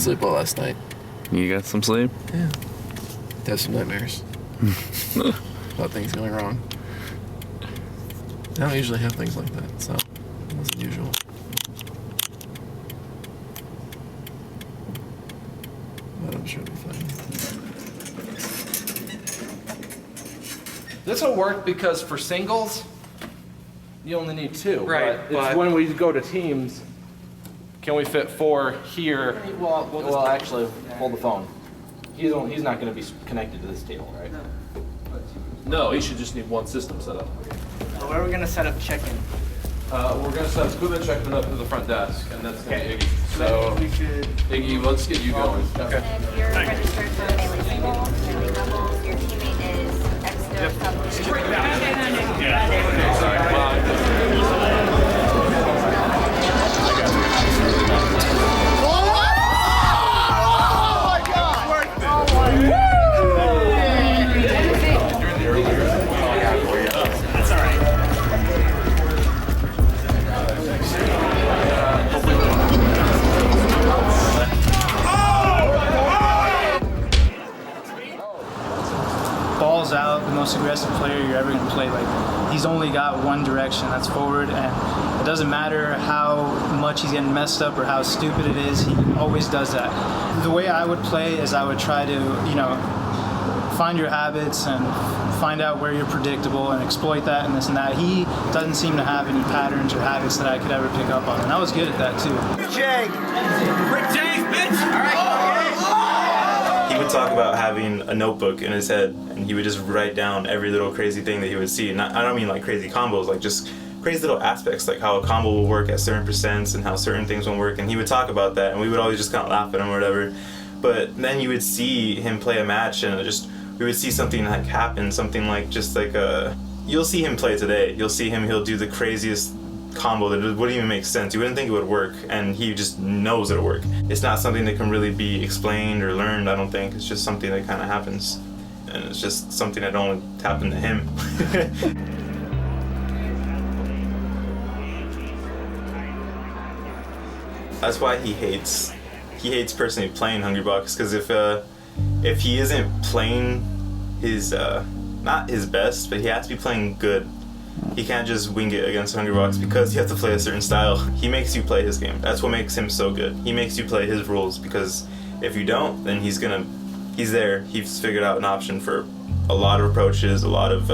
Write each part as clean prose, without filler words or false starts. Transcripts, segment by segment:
sleep well last night. You got some sleep? Yeah. Had some nightmares about things going wrong. I don't usually have things like that, so it wasn't usual. But I'm sure it'll be fine. This will work because for singles, you only need 2. Right, But it's when we go to teams, can we fit 4 here? Well, actually, hold the phone. He's not going to be connected to this table, right? No, he should just need one system set up. Where are we going to set up check-in? We're going to set equipment check-in up to the front desk, and that's going to be Iggy. So, we should... Iggy, let's get you going. Okay. If you're registered for melee single, melee doubles, your teammate is extra couple. Ball's out, the most aggressive player you're ever going to play. Like, he's only got one direction, that's forward, and it doesn't matter how much he's getting messed up or how stupid it is, he always does that. The way I would play is I would try to, find your habits and find out where you're predictable and exploit that and this and that. He doesn't seem to have any patterns or habits that I could ever pick up on, and I was good at that too. Jake! Rick James, bitch! All right. He would talk about having a notebook in his head, and he would just write down every little crazy thing that he would see. And I don't mean like crazy combos, like just crazy little aspects, like how a combo will work at certain percents and how certain things won't work. And he would talk about that, and we would always just kind of laugh at him or whatever. But then you would see him play a match, and we would see something like happen, something like you'll see him play today. You'll see him, he'll do the craziest combo that wouldn't even make sense. You wouldn't think it would work, and he just knows it'll work. It's not something that can really be explained or learned, I don't think. It's just something that kind of happens. And it's just something that only happened to him. That's why he hates personally playing Hungry Box, because if he isn't playing his, not his best, but he has to be playing good. He can't just wing it against Hungry Box because you have to play a certain style. He makes you play his game. That's what makes him so good. He makes you play his rules, because if you don't, then he's there. He's figured out an option for a lot of approaches, a lot of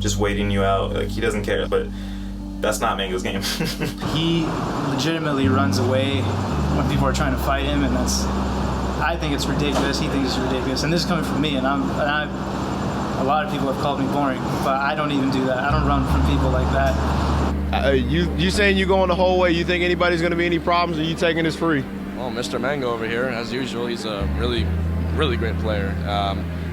just waiting you out. Like, he doesn't care, but that's not Mango's game. He legitimately runs away when people are trying to fight him, and I think it's ridiculous. He thinks it's ridiculous, and this is coming from me. And a lot of people have called me boring, but I don't even do that. I don't run from people like that. You saying you going the whole way? You think anybody's going to be any problems, or you taking this free? Well, Mr. Mango over here, as usual, he's a really, really great player.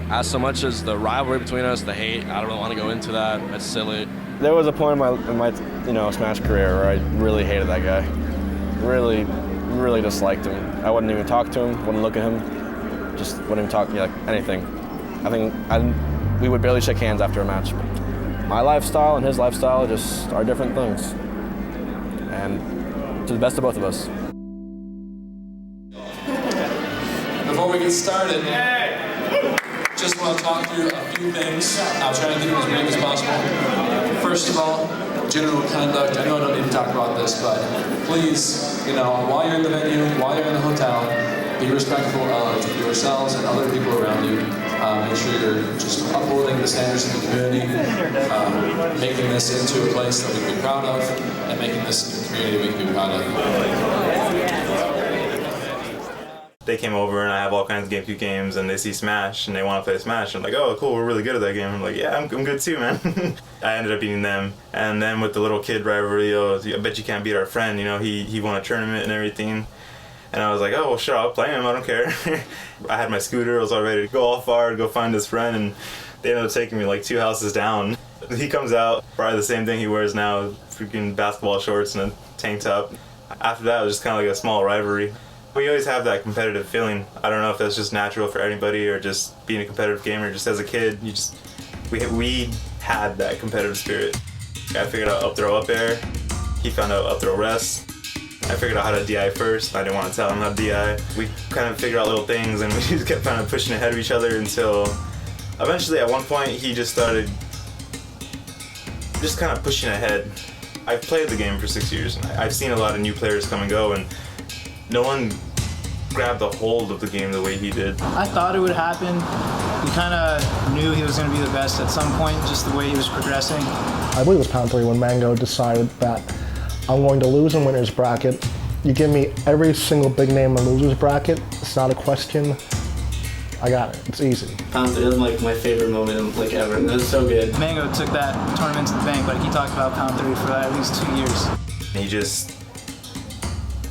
As so much as the rivalry between us, the hate, I don't really want to go into that. That's silly. There was a point in my Smash career where I really hated that guy. Really, really disliked him. I wouldn't even talk to him, wouldn't look at him, just wouldn't even talk like anything. We would barely shake hands after a match. My lifestyle and his lifestyle just are different things. And to the best of both of us. Before we get started, just want to talk through a few things. I'll try to keep it as brief as possible. First of all, general conduct. I know I don't need to talk about this, but please, while you're in the venue, while you're in the hotel, be respectful of yourselves and other people around you. Make sure you're just upholding the standards of the community, making this into a place that we can be proud of, and making this a community we can be proud of. They came over, and I have all kinds of GameCube games, and they see Smash, and they want to play Smash. I'm like, oh, cool, we're really good at that game. I'm like, yeah, I'm good too, man. I ended up beating them. And then with the little kid rivalry, I bet you can't beat our friend, he won a tournament and everything. And I was like, oh, well, sure, I'll play him, I don't care. I had my scooter, I was all ready to go all far to go find his friend, and they ended up taking me like 2 houses down. He comes out, probably the same thing he wears now, freaking basketball shorts and a tank top. After that, it was just kind of like a small rivalry. We always have that competitive feeling. I don't know if that's just natural for anybody or just being a competitive gamer. Just as a kid, we had that competitive spirit. I figured out up throw up air. He found out up throw rest. I figured out how to DI first. I didn't want to tell him how to DI. We kind of figured out little things, and we just kept kind of pushing ahead of each other until eventually at one point he just started just kind of pushing ahead. I've played the game for 6 years, and I've seen a lot of new players come and go, and no one grabbed a hold of the game the way he did. I thought it would happen. We kind of knew he was going to be the best at some point, just the way he was progressing. I believe it was pound 3 when Mango decided that I'm going to lose in winner's bracket. You give me every single big name in loser's bracket. It's not a question. I got it. It's easy. Pound 3 is like my favorite moment like ever. It was so good. Mango took that tournament to the bank, but he talked about pound 3 for at least 2 years. He just,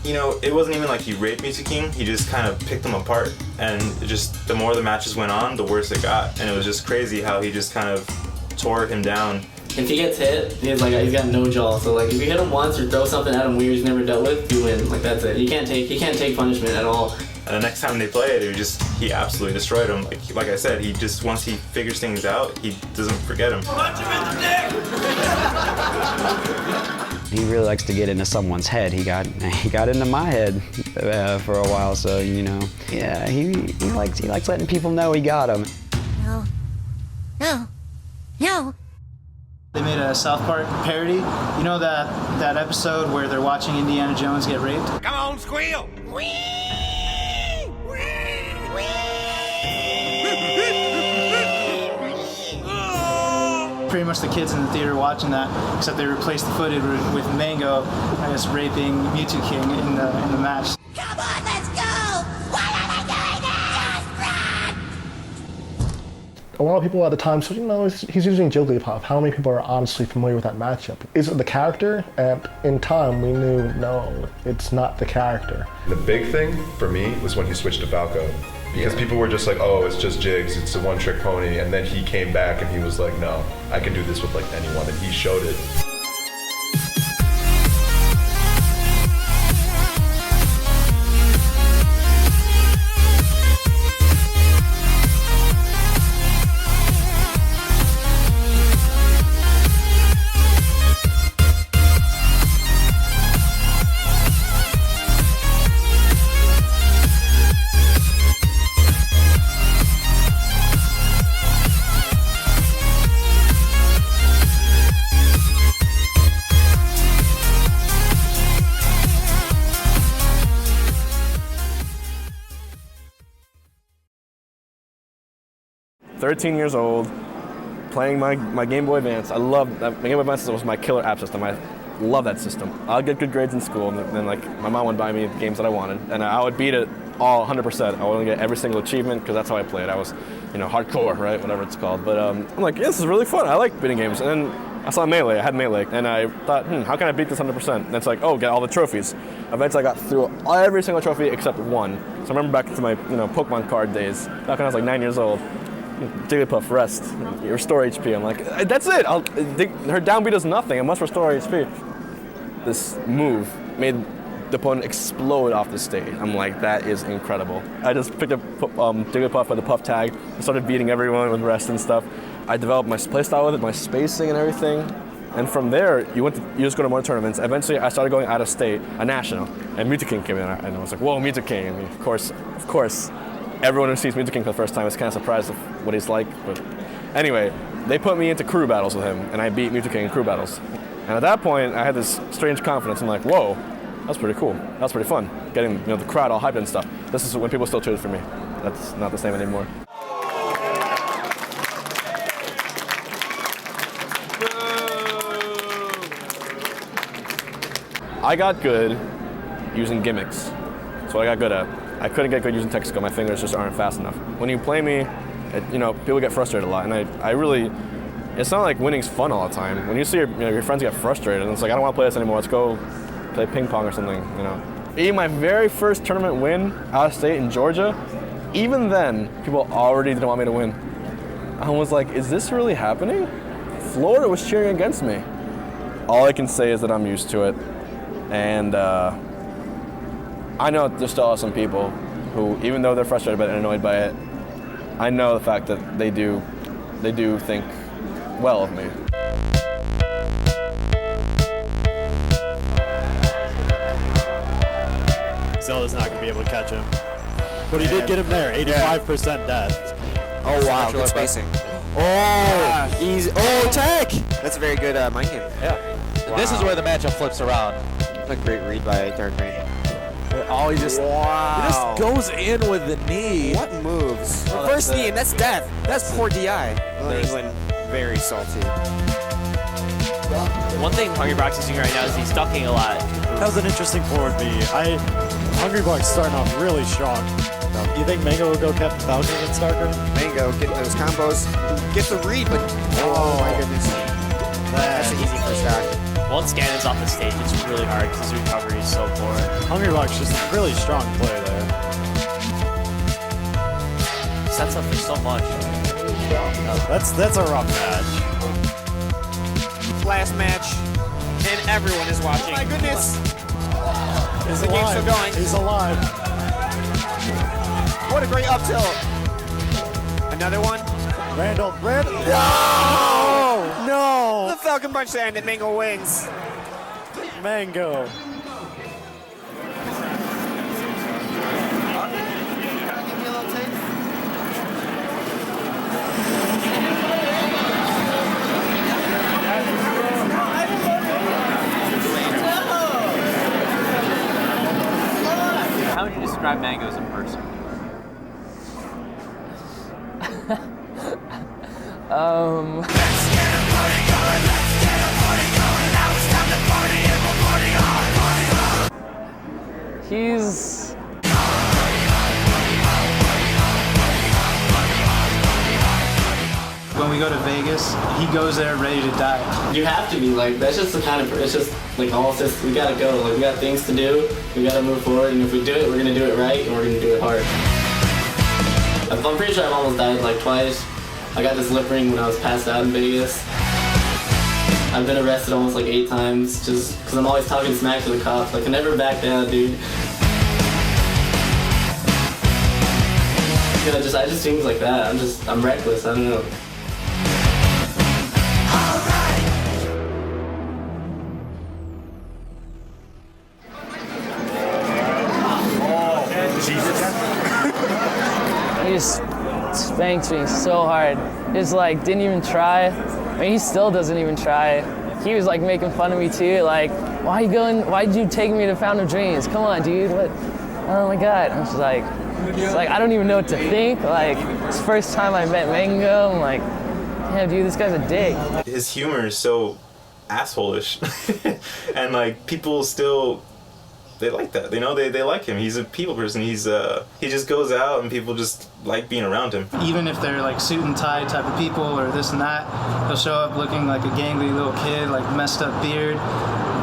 you know, it wasn't even like he raped Music King. He just kind of picked them apart, and it just the more the matches went on, the worse it got. And it was just crazy how he just kind of tore him down. If he gets hit, he's got no jaw. So like if you hit him once or throw something at him weird he's never dealt with, you win. Like that's it. He can't take punishment at all. And the next time they played, he absolutely destroyed him. Like I said, he just once he figures things out, he doesn't forget him. Punch him in the dick! He really likes to get into someone's head. He got into my head for a while, so you know. Yeah, he likes letting people know he got him. No. No. No. They made a South Park parody. You know that episode where they're watching Indiana Jones get raped? Come on, squeal! Pretty much the kids in the theater watching that, except they replaced the footage with Mango, I guess, raping Mewtwo King in the match. Come on, let's go! Why are they doing this? Just run! A lot of people at the time said, you know, he's using Jigglypuff. How many people are honestly familiar with that matchup? Is it the character? And in time, we knew, no, it's not the character. The big thing for me was when he switched to Falco. Because people were just like, oh, it's just Jiggs, it's a one-trick pony, and then he came back and he was like, no, I can do this with like anyone, and he showed it. "13 years old, playing my Game Boy Advance. I love that. My Game Boy Advance was my killer app system. I love that system. I'd get good grades in school, and then like my mom would buy me the games that I wanted, and I would beat it all 100%. I would get every single achievement because that's how I played. I was, you know, hardcore, right, whatever it's called. But I'm like, yeah, this is really fun. I like beating games. And then I saw Melee. I had Melee, and I thought, how can I beat this 100%? And it's like, oh, get all the trophies. Eventually, I got through every single trophy except one. So I remember back to my Pokemon card days, back when I was like 9 years old. Jigglypuff, rest, restore HP. I'm like, that's it. Her downbeat does nothing. I must restore HP. This move made the opponent explode off the stage. I'm like, that is incredible. I just picked up Jigglypuff by the puff tag and started beating everyone with rest and stuff. I developed my playstyle with it, my spacing and everything. And from there, you just go to more tournaments. Eventually, I started going out of state, a national, and Mewtwo King came in, and I was like, whoa, Mewtwo King. And of course, everyone who sees Mewtwo King for the first time is kind of surprised of what he's like. But anyway, they put me into crew battles with him, and I beat Mewtwo King in crew battles. And at that point, I had this strange confidence. I'm like, whoa, that's pretty cool. That's pretty fun. Getting the crowd all hyped and stuff. This is when people still cheered for me. That's not the same anymore. I got good using gimmicks. That's what I got good at. I couldn't get good using text skill. My fingers just aren't fast enough. When you play me, people get frustrated a lot, and I really, it's not like winning's fun all the time. When you see your friends get frustrated, and it's like, I don't want to play this anymore. Let's go play ping pong or something. Even my very first tournament win out of state in Georgia, even then, people already didn't want me to win. I was like, is this really happening? Florida was cheering against me. All I can say is that I'm used to it, and I know there still are some people who, even though they're frustrated by it and annoyed by it, I know the fact that they do think well of me. Zelda's not going to be able to catch him. But he did get him there, 85% death. Oh wow, good spacing. Oh, easy. Oh, tech! That's a very good mind game. Yeah. Wow. This is where the matchup flips around. A great read by Dark Green. Oh, he just goes in with the knee. What moves? Oh, First knee, and that's death. That's poor DI. England, very salty. One thing Hungry Box is doing right now is he's ducking a lot. That was an interesting forward B. Hungry Buck's starting off really strong. Do you think Mango will go Captain Falcon against Starker? Mango getting those combos. Gets the read, but oh my goodness. That's an easy first stack. Once Ganon's off the stage, it's really hard because his recovery is so poor. Hungry Buck's just a really strong play there. Sets up for so much. That's a rough match. Last match, and everyone is watching. Oh my goodness. He's the game's still going. He's alive. What a great up tilt. Another one. Randall. No! No! The Falcon Punch there, and then Mango wins. Mango. How would you describe Mangoes in person? He's... When we go to Vegas, he goes there ready to die. You have to be like, that's just the kind of, it's just like all just, we gotta go, like we got things to do, we gotta move forward, and if we do it, we're gonna do it right, and we're gonna do it hard. I'm pretty sure I've almost died like twice. I got this lip ring when I was passed out in Vegas. I've been arrested almost like 8 times just because I'm always talking smack to the cops. Like, I never back down, dude. You know, I just things like that. I'm reckless, I don't know. He just spanked me so hard. Just like didn't even try. I mean, he still doesn't even try. He was like making fun of me too. Like, why'd you take me to Fountain of Dreams? Come on, dude. What? Oh my God. I'm just like, I don't even know what to think. Like, it's the first time I met Mango. I'm like, damn, dude, this guy's a dick. His humor is so asshole-ish. And like people still, they like that, you know, they like him. He's a people person. He just goes out and people just like being around him. Even if they're like suit and tie type of people or this and that, he'll show up looking like a gangly little kid, like messed up beard,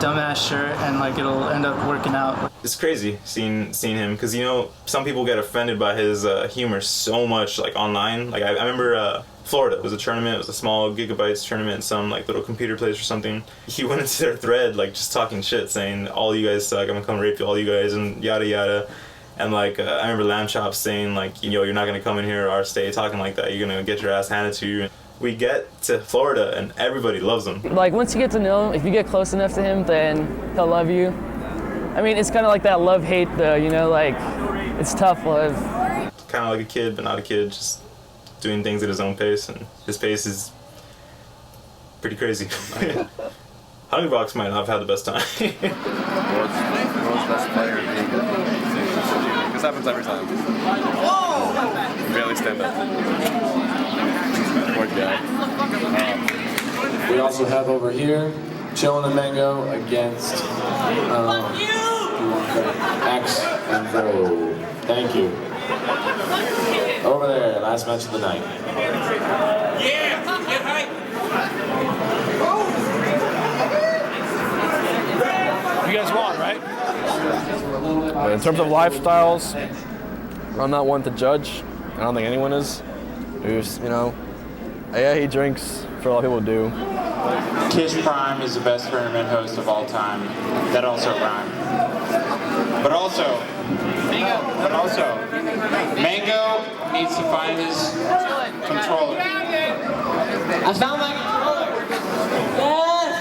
dumbass shirt, and like it'll end up working out. It's crazy seeing him, because you know some people get offended by his humor so much, like online. Like I remember Florida, it was a tournament, it was a small gigabytes tournament in some like little computer place or something. He went into their thread like just talking shit, saying all you guys suck, I'm gonna come rape all you guys and yada yada. And like I remember Lamb Chop saying like, you know, you're not gonna come in here to our state talking like that, you're gonna get your ass handed to you. We get to Florida and everybody loves him. Like, once you get to know him, if you get close enough to him, then he'll love you. I mean, it's kind of like that love-hate though, you know, like, it's tough love. Kind of like a kid, but not a kid, just doing things at his own pace, and his pace is pretty crazy. Hungry Box might not have had the best time. World's best player. This happens every time. Barely stand up. Poor guy. We also have over here, Chillin' and Mango against X and Bro. Thank you. Over there, last match of the night. You guys won, right? In terms of lifestyles, I'm not one to judge. I don't think anyone is. Who's, you know, yeah, he drinks. For a lot of people do. Kish Prime is the best tournament host of all time. That also rhymes. But also, Mango needs to find his controller. I found my controller. Yes!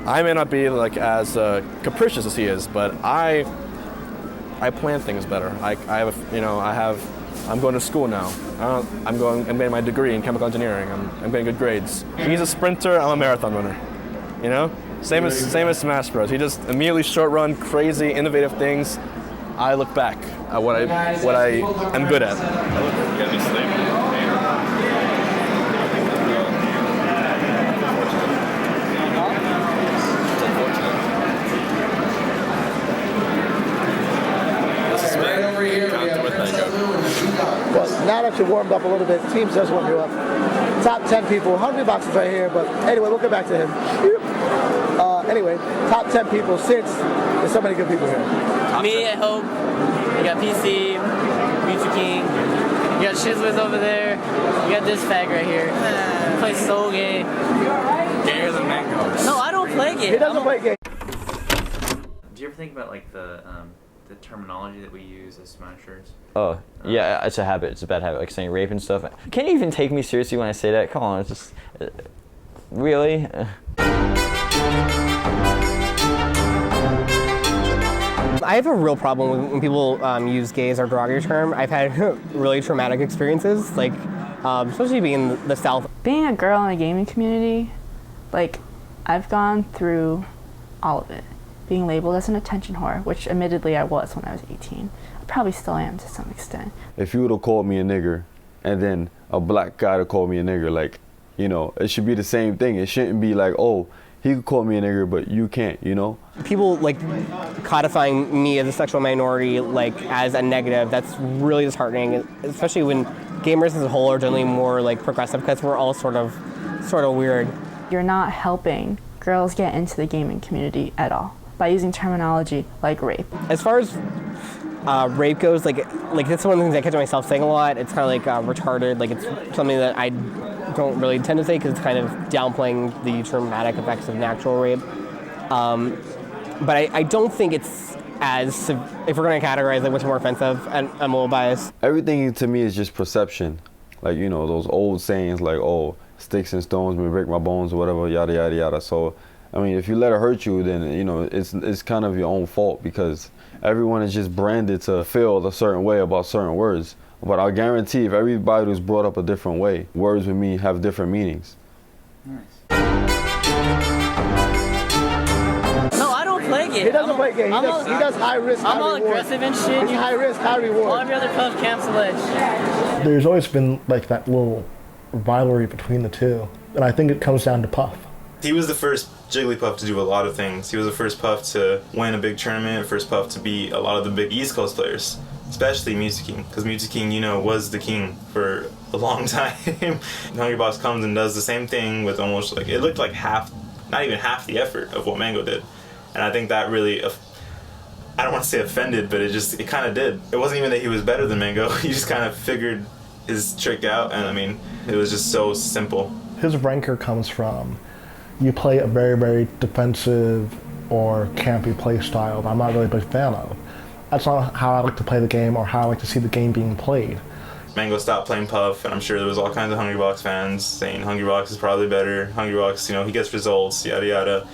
I may not be like as capricious as he is, but I plan things better. I'm going to school now. I'm getting my degree in chemical engineering. I'm getting good grades. He's a sprinter. I'm a marathon runner. You know, same as Smash Bros. He just immediately short run, crazy, innovative things. I look back at what I am good at. Well, now that you're warmed up a little bit, teams does warm you up. Top 10 people, Hungrybox is right here, but anyway, we'll get back to him. Anyway, top 10 people since there's so many good people here. Me at Hope. You got PC, Future King. You got Shizwiz over there. You got this fag right here. He plays so gay. Gayer than Mango. No, I don't play gay. He doesn't play gay. Do you ever think about like the terminology that we use as Smashers? Oh, yeah, it's a habit. It's a bad habit, like saying rape and stuff. Can you even take me seriously when I say that? Come on, it's just... really? I have a real problem when people use gay as a derogatory term. I've had really traumatic experiences, like especially being in the South. Being a girl in a gaming community, like, I've gone through all of it. Being labeled as an attention whore, which admittedly I was when I was 18. I probably still am to some extent. If you would have called me a nigger and then a black guy to call me a nigger, like, you know, it should be the same thing. It shouldn't be like, oh, he could call me a nigger, but you can't, you know? People like codifying me as a sexual minority like as a negative, that's really disheartening, especially when gamers as a whole are generally more like progressive because we're all sort of weird. You're not helping girls get into the gaming community at all by using terminology like rape. As far as rape goes, like that's one of the things I catch myself saying a lot. It's kind of like retarded, like it's something that I don't really tend to say because it's kind of downplaying the traumatic effects of natural rape. But I don't think it's as, if we're going to categorize it, what's more offensive, and I'm a little biased. Everything to me is just perception. Like, you know, those old sayings like, oh, sticks and stones may break my bones or whatever, yada, yada, yada. So, I mean, if you let it hurt you, then, you know, it's kind of your own fault because everyone is just branded to feel a certain way about certain words. But I guarantee if everybody was brought up a different way, words with me have different meanings. No, I don't play gay. He doesn't play gay. He does high risk, high reward. I'm all aggressive and shit. He's high risk, high reward. All every other puff camps allege. There's always been like that little rivalry between the two, and I think it comes down to Puff. He was the first Jigglypuff to do a lot of things. He was the first Puff to win a big tournament, first Puff to beat a lot of the big East Coast players, especially Music King, because Music King, you know, was the king for a long time. Hungrybox comes and does the same thing with almost like, it looked like half, not even half the effort of what Mango did. And I think that really, I don't want to say offended, but it kind of did. It wasn't even that he was better than Mango. He just kind of figured his trick out, and I mean, it was just so simple. His rancor comes from, you play a very, very defensive or campy play style that I'm not really a big fan of. That's not how I like to play the game or how I like to see the game being played. Mango stopped playing Puff, and I'm sure there was all kinds of Hungrybox fans saying Hungrybox is probably better. Hungrybox, you know, he gets results, yada yada.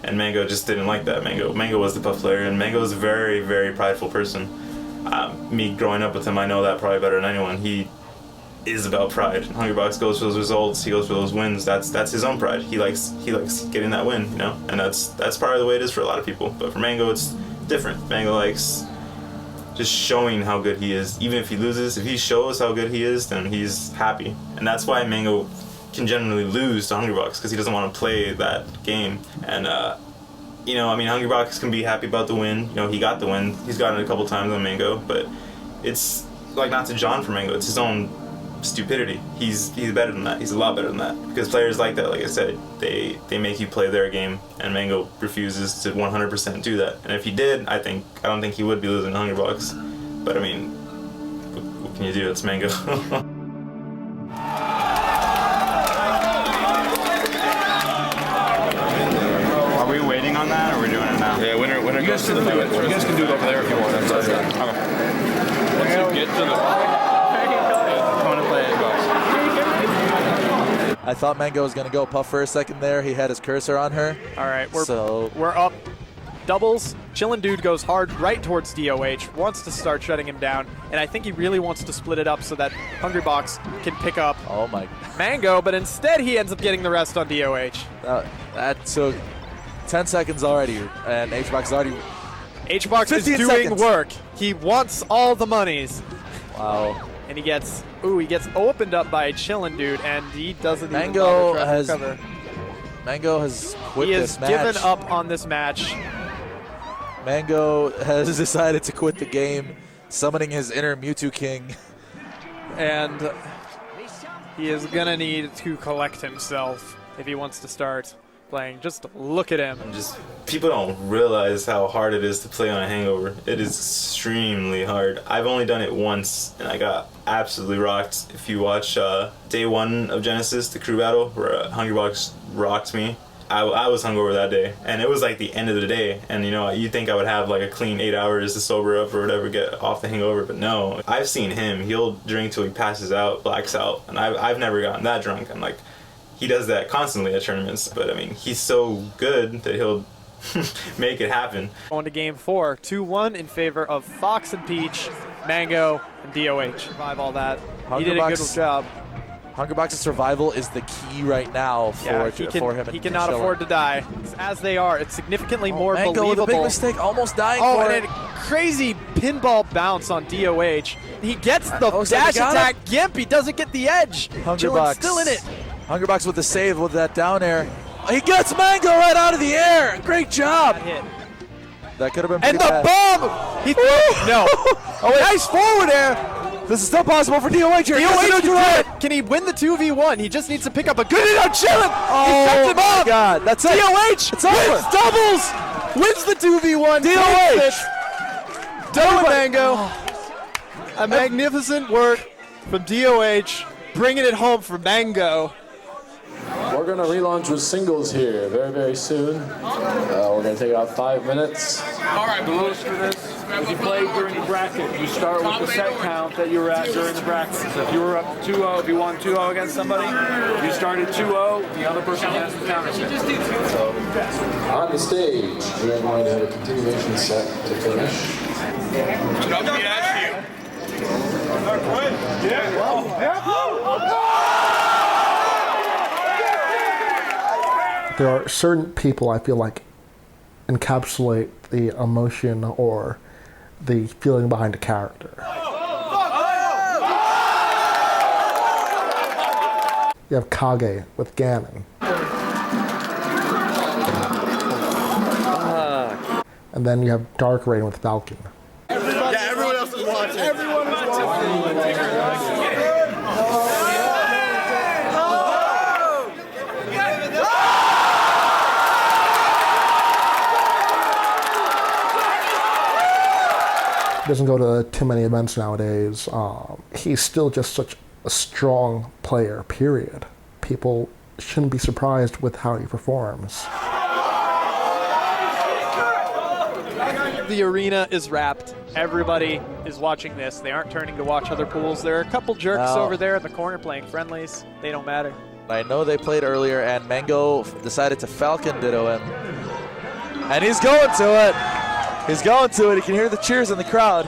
And Mango just didn't like that. Mango was the Puff player, and Mango is a very, very prideful person. Me growing up with him, I know that probably better than anyone. He is about pride. Hungrybox goes for those results, he goes for those wins. That's his own pride. He likes getting that win, you know? And that's probably the way it is for a lot of people. But for Mango, it's different. Mango likes just showing how good he is. Even if he loses, if he shows how good he is, then he's happy. And that's why Mango can generally lose to Hungrybox, because he doesn't want to play that game. And you know, I mean, Hungrybox can be happy about the win. You know, he got the win. He's gotten it a couple times on Mango, but it's like not to John for Mango. It's his own stupidity. He's better than that. He's a lot better than that. Because players like that, like I said, they make you play their game, and Mango refuses to 100% do that. And if he did, I don't think he would be losing to Hungrybox. But I mean, what can you do? It's Mango. Are we waiting on that, or are we doing it now? Yeah, winner goes to the field. You guys can do it over there if you want. That's okay. Once you get to the... I thought Mango was going to go puff for a second there. He had his cursor on her. All right, So we're up doubles. Chillin' Dude goes hard right towards DOH, wants to start shutting him down, and I think he really wants to split it up so that Hungrybox can pick up Mango, but instead he ends up getting the rest on DOH. That took 10 seconds already, and HBox is already... HBox is doing seconds. work. He wants all the monies. Wow. And he gets opened up by Chillin' Dude, and he doesn't Mango even bother trying to recover. Mango has quit He this has match. given up on this match. Mango has decided to quit the game, summoning his inner Mewtwo King. And he is going to need to collect himself if he wants to start playing. Just look at him. People don't realize how hard it is to play on a hangover. It is extremely hard. I've only done it once, and I got absolutely rocked. If you watch day 1 of Genesis, the crew battle, where Hungrybox rocked me, I was hungover that day, and it was like the end of the day, and you think I would have like a clean 8 hours to sober up or whatever, get off the hangover, but no. I've seen him, he'll drink till he passes out, blacks out, and I've never gotten that drunk. I'm like, he does that constantly at tournaments, but I mean, he's so good that he'll make it happen. On to game 4, 2-1 in favor of Fox and Peach, Mango, and DOH. Survive all that. He did a good job. Hungrybox's survival is the key right now for him. He cannot afford to die. As they are, it's significantly more Mango believable. with a big mistake, almost dying Oh, for and it. a crazy pinball bounce on DOH. He gets the so they dash got attack. Gimp, he doesn't get the edge. Chillin's Hungrybox still in it. Hungrybox with the save with that down air. He gets Mango right out of the air. Great job. That could have been And pretty the bad. bomb! He no. Oh, nice forward air. This is still possible for DOH here. DOH can do it. Can he win the 2v1? He just needs to pick up a good hit on Chillin. He sets him my up. God, that's it. DOH It's over. wins doubles. Wins the 2v1. DOH. Done with Mango. A magnificent work from DOH, bringing it home for Mango. We're going to relaunch with singles here very, very soon. We're going to take out 5 minutes. All right, the rules for this, if you play during the bracket, you start with the set count that you were at during the bracket. So if you were up 2-0, if you won 2-0 against somebody, you started 2-0, the other person has the counter set. So on the stage, we are going to have a continuation set to finish. There are certain people I feel like encapsulate the emotion or the feeling behind a character. You have Kage with Ganon. And then you have Dark Rain with Falcon. Everyone else is watching. Everyone is watching. Doesn't go to too many events nowadays. He's still just such a strong player, period. People shouldn't be surprised with how he performs. The arena is wrapped. Everybody is watching this. They aren't turning to watch other pools. There are a couple jerks over there in the corner playing friendlies. They don't matter. I know they played earlier, and Mango decided to Falcon Ditto him. And he's going to it. He's going to it. You can hear the cheers in the crowd.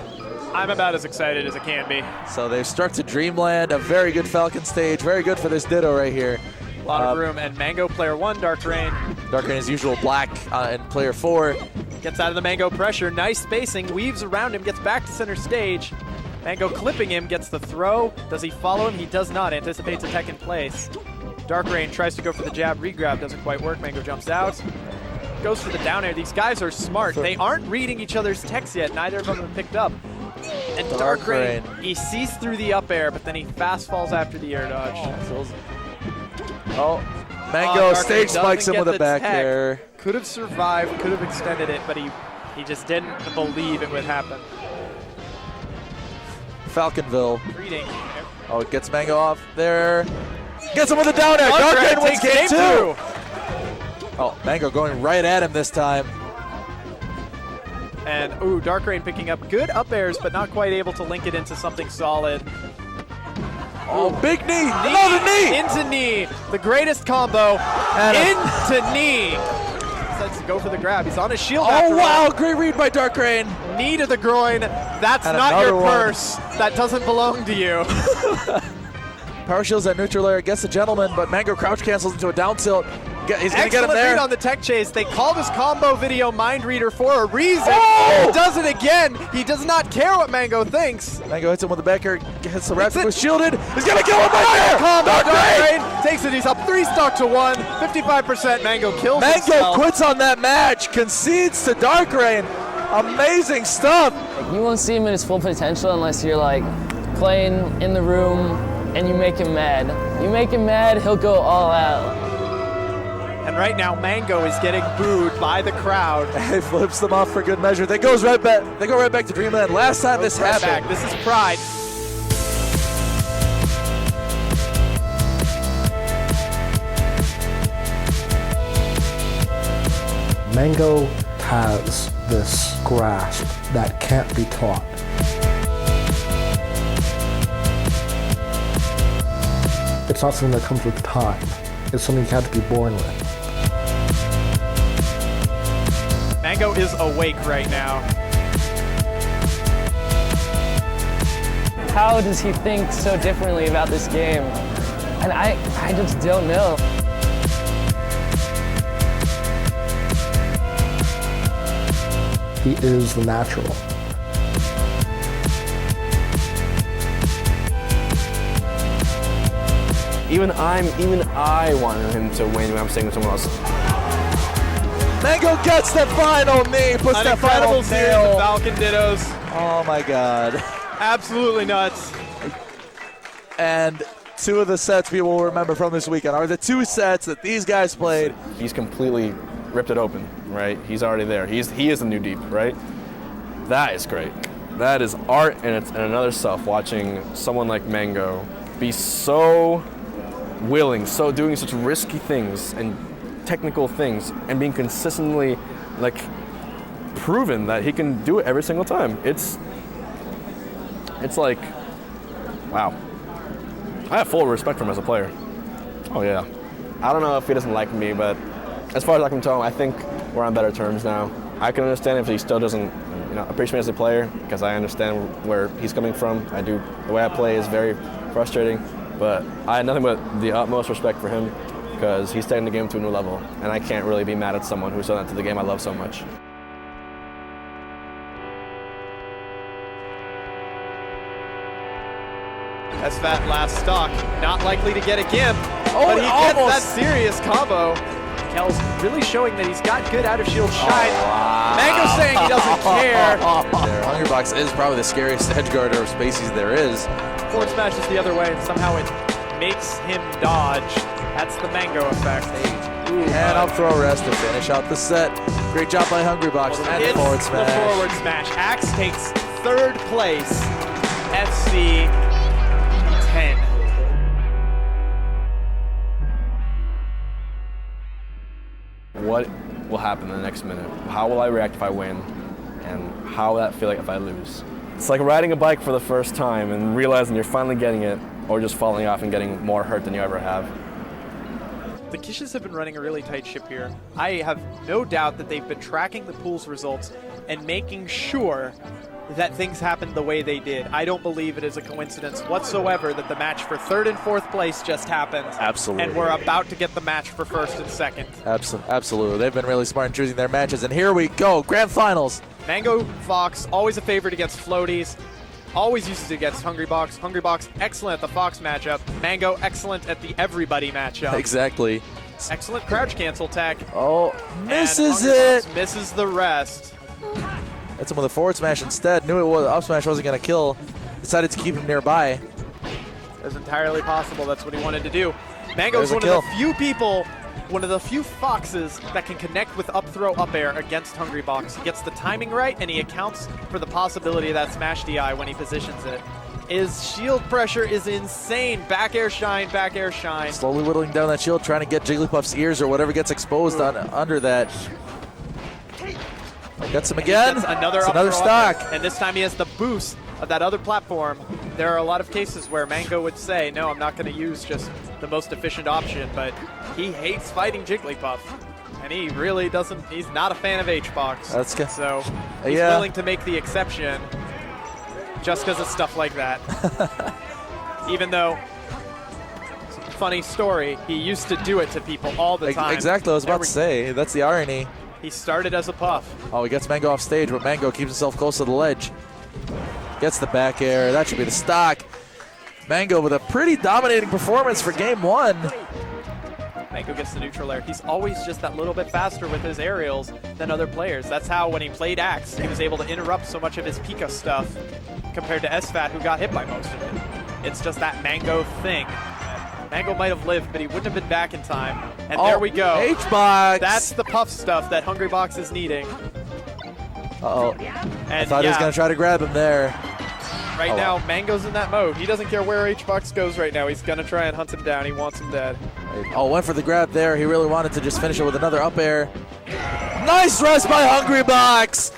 I'm about as excited as it can be. So they've struck to Dreamland, a very good Falcon stage, very good for this Ditto right here. A lot of room, and Mango player 1, Dark Rain. Dark Rain, as usual, black, and player 4. Gets out of the Mango pressure, nice spacing, weaves around him, gets back to center stage. Mango clipping him, gets the throw. Does he follow him? He does not, anticipates a tech in place. Dark Rain tries to go for the jab, regrab, doesn't quite work. Mango jumps out. Goes for the down air. These guys are smart. They aren't reading each other's techs yet. Neither of them have picked up. And Dark Rain, he sees through the up air, but then he fast falls after the air dodge. Mango stage spikes him with a back air. Could have survived, could have extended it, but he just didn't believe it would happen. Falconville. Reading. Oh, it gets Mango off there. Gets him with a down air. Dark Rain wins game 2. Oh, Mango going right at him this time. And, Dark Rain picking up good up airs, but not quite able to link it into something solid. Oh, big knee. Another knee. Into knee. The greatest combo. Into knee. Decides to go for the grab. He's on his shield. Oh, wow. Great read by Dark Rain. Knee to the groin. That's And not your another one. purse. That doesn't belong to you. Power shields at neutral layer gets the gentleman, but Mango crouch cancels into a down tilt. He's going to get him Excellent there. read on the tech chase. They call this combo video Mind Reader for a reason. Oh! He does it again. He does not care what Mango thinks. Mango hits him with the back air, hits the rapid was shielded. He's going to kill him right there. Combo. Dark Rain. Dark Rain takes it. He's up 3 stock to 1. 55%. Mango kills Mango himself. quits on that match, concedes to Dark Rain. Amazing stuff. You won't see him in his full potential unless you're like playing in the room and you make him mad. You make him mad, he'll go all out. And right now, Mango is getting booed by the crowd. He flips them off for good measure. They go right back to Dreamland. Last time this happened. This is pride. Mango has this grasp that can't be taught. It's not something that comes with time. It's something you have to be born with. Mango is awake right now. How does he think so differently about this game? And I just don't know. He is the natural. Even I wanted him to win when I'm staying with someone else. Mango gets the final knee, puts An that final incredible series of nail. Falcon Dittos. Oh my God. Absolutely nuts. And 2 of the sets people will remember from this weekend are the 2 sets that these guys played. He's completely ripped it open, right? He's already there. He is the new deep, right? That is great. That is art in another self, watching someone like Mango be so willing, so doing such risky things and technical things and being consistently like proven that he can do it every single time. It's like, wow. I have full respect for him as a player. Oh yeah. I don't know if he doesn't like me, but as far as I can tell him, I think we're on better terms now. I can understand if he still doesn't, appreciate me as a player, because I understand where he's coming from. The way I play is very frustrating, but I had nothing but the utmost respect for him because he's taking the game to a new level, and I can't really be mad at someone who's done that to the game I love so much. That's that last stock. Not likely to get a gimp, Oh, but he gets almost. that serious combo. Kel's really showing that he's got good out-of-shield shine. Mango's saying he doesn't care. Their Hungrybox is probably the scariest edge guarder of Spaceys there is. Forward smash is the other way, and somehow it makes him dodge. That's the Mango effect. And up throw rest to finish out the set. Great job by Hungrybox and It's forward the smash. forward smash. Axe takes 3rd place. FC 10. What will happen in the next minute? How will I react if I win? And how will that feel like if I lose? It's like riding a bike for the first time and realizing you're finally getting it, or just falling off and getting more hurt than you ever have. The Kishes have been running a really tight ship here. I have no doubt that they've been tracking the pool's results and making sure that things happened the way they did. I don't believe it is a coincidence whatsoever that the match for 3rd and 4th place just happened. Absolutely. And we're about to get the match for 1st and 2nd. Absolutely. They've been really smart in choosing their matches. And here we go. Grand Finals. Mango Fox, always a favorite against floaties. Always uses it against Hungrybox. Hungrybox, excellent at the Fox matchup. Mango, excellent at the everybody matchup. Exactly. Excellent crouch cancel tech. Oh, misses And it. Hungrybox misses the rest. Hits him with a forward smash instead. Knew it was up smash wasn't going to kill. Decided to keep him nearby. It's entirely possible that's what he wanted to do. Mango's There's a one kill. of the few people, one of the few Foxes that can connect with up throw up air against Hungrybox. He gets the timing right and he accounts for the possibility of that smash DI when he positions it. His shield pressure is insane. Back air shine, back air shine. Slowly whittling down that shield, trying to get Jigglypuff's ears or whatever gets exposed under that. Gets him again. Another It's up another throw stock. up air, and this time he has the boost of that other platform there are a lot of cases where Mango would say, no, I'm not going to use just the most efficient option, but he hates fighting Jigglypuff. And he really doesn't, he's not a fan of H-Box. That's good. So he's willing to make the exception just because of stuff like that. Even though, funny story, he used to do it to people all the time. Exactly, I was about to say, that's the irony. He started as a puff. Oh, he gets Mango off stage, but Mango keeps himself close to the ledge. Gets the back air, that should be the stock. Mango with a pretty dominating performance for game 1. Mango gets the neutral air. He's always just that little bit faster with his aerials than other players. That's how, when he played Axe, he was able to interrupt so much of his Pika stuff compared to SFAT, who got hit by most of it. It's just that Mango thing. Mango might have lived, but he wouldn't have been back in time. And there we go. H-Box! That's the puff stuff that Hungrybox is needing. Uh-oh. And I thought he was going to try to grab him there. Right now, Mango's in that mode. He doesn't care where H-Box goes right now. He's going to try and hunt him down. He wants him dead. Oh, went for the grab there. He really wanted to just finish it with another up air. Nice rest by Hungrybox!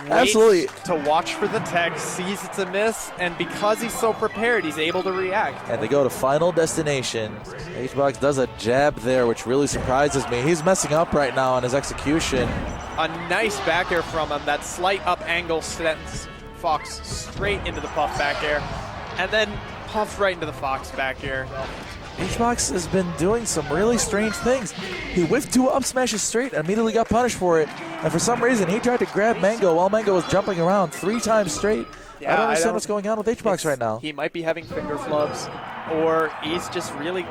Absolutely. To watch for the tech, sees it's a miss, and because he's so prepared, he's able to react. And they go to final destination. H-Box does a jab there, which really surprises me. He's messing up right now on his execution. A nice back air from him. That slight up angle sends Fox straight into the Puff back air, and then Puff right into the Fox back air. H-Box has been doing some really strange things. He whiffed 2 up smashes straight and immediately got punished for it. And for some reason, he tried to grab Mango while Mango was jumping around 3 times straight. Yeah, I don't understand what's going on with H-Box right now. He might be having finger flubs, or he's just panicking.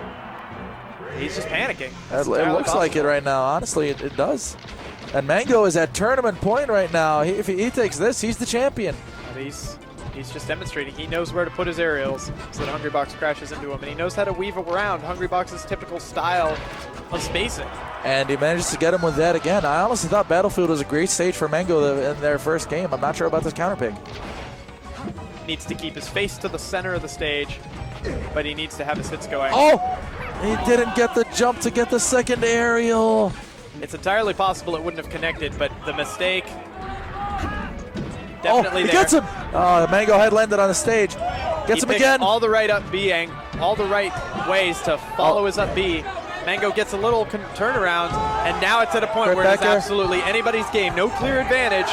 It looks like it right now. Honestly, it does. And Mango is at tournament point right now. If he takes this, he's the champion. But he's just demonstrating. He knows where to put his aerials so that Hungrybox crashes into him, and he knows how to weave around Hungrybox's typical style of spacing. And he manages to get him with that again. I honestly thought Battlefield was a great stage for Mango in their first game. I'm not sure about this counter pick. Needs to keep his face to the center of the stage, but he needs to have his hits going. Oh! He didn't get the jump to get the second aerial. It's entirely possible it wouldn't have connected, but the mistake definitely he there. gets him. Oh, Mango head landed on the stage. Gets him again. All the right up B, all the right ways to follow his up B. Mango gets a little turnaround, and now it's at a point where it's absolutely anybody's game. No clear advantage.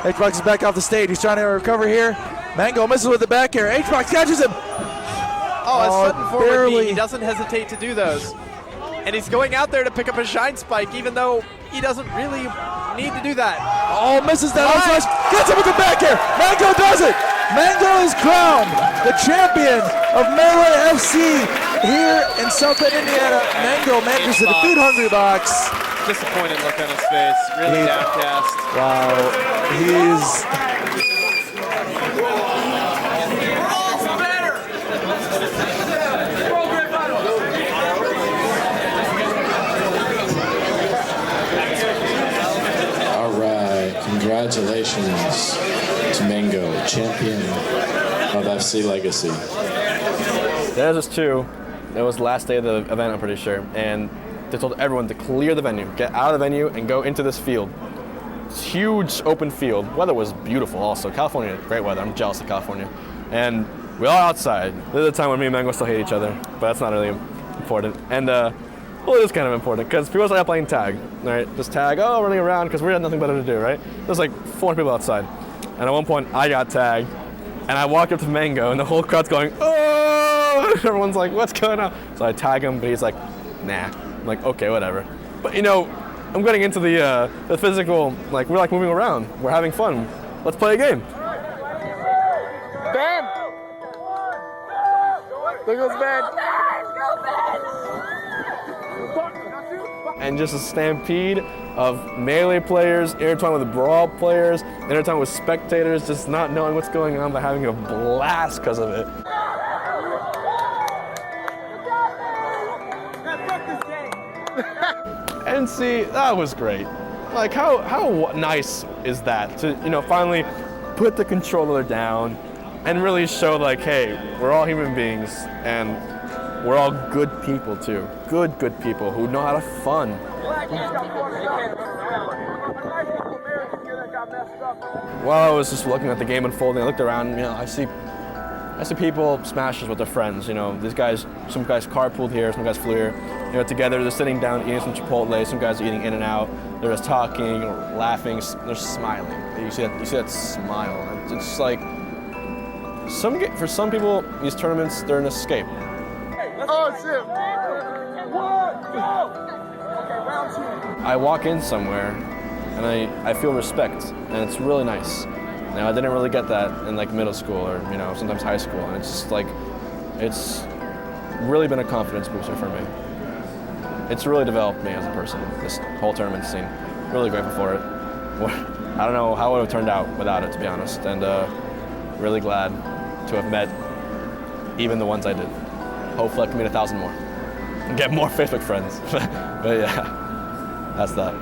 H-Box is back off the stage. He's trying to recover here. Mango misses with the back air. H-Box catches him. Oh, a sudden forward B. He doesn't hesitate to do those. And he's going out there to pick up a shine spike, even though he doesn't really need to do that. Oh, misses that on slash. Gets him with the back air. Mango does it. Mango is crowned the champion of Melee FC here in South Bend, Indiana. Mango manages to defeat Hungrybox. Disappointed look on his face. Really downcast. Wow. He's... Congratulations to Mango, champion of FC Legacy. There's this too. It was the last day of the event, I'm pretty sure, and they told everyone to clear the venue, get out of the venue, and go into this field. It's huge open field. Weather was beautiful also. California, great weather. I'm jealous of California. And we're all outside. This is a time when me and Mango still hate each other, but that's not really important. And well, it is kind of important because people started playing tag, right? Just tag, running around because we had nothing better to do, right? There's like 400 people outside. And at one point, I got tagged, and I walked up to Mango, and the whole crowd's going, oh! Everyone's like, what's going on? So I tag him, but he's like, nah. I'm like, okay, whatever. But I'm getting into the physical, we're like moving around. We're having fun. Let's play a game. Ben! There goes Ben! And just a stampede of melee players, intertwined with brawl players, intertwined with spectators, just not knowing what's going on, but having a blast because of it. And see, that was great. Like, how nice is that to, finally put the controller down and really show, hey, we're all human beings, and we're all good people, too. Good people who know how to have fun. While I was just looking at the game unfolding, I looked around, I see I see people smashes with their friends. You know, these guys, some guys carpooled here, some guys flew here. You know, together they're sitting down eating some Chipotle. Some guys are eating In-N-Out. They're just talking, laughing. They're smiling. You see that smile. It's just like for some people, these tournaments they're an escape. Oh shit! One, go! Okay, round two. I walk in somewhere and I feel respect, and it's really nice. Now, I didn't really get that in like middle school or sometimes high school, and it's just like it's really been a confidence booster for me. It's really developed me as a person, this whole tournament scene. Really grateful for it. I don't know how it would have turned out without it, to be honest, and really glad to have met even the ones I did. Hopefully I can meet 1,000 more and get more Facebook friends. But yeah, that's that.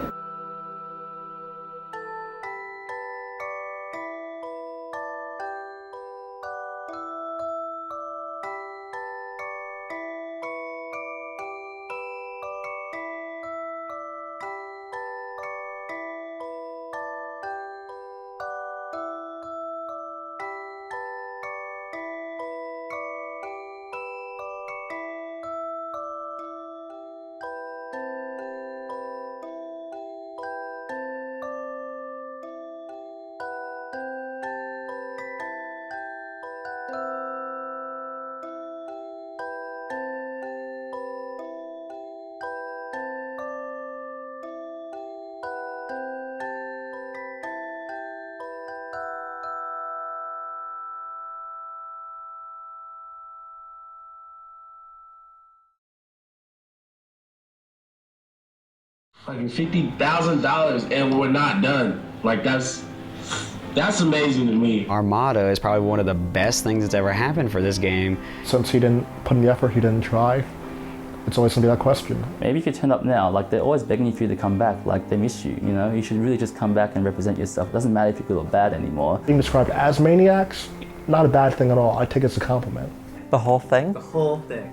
Like $50,000 and we're not done. Like that's amazing to me. Our motto is probably one of the best things that's ever happened for this game. Since he didn't put in the effort, he didn't try, it's always gonna be that question. Maybe you could turn up now, like they're always begging for you to come back, like they miss you, you know? You should really just come back and represent yourself. It doesn't matter if you're good or bad anymore. Being described as maniacs, not a bad thing at all. I take it as a compliment. The whole thing? The whole thing.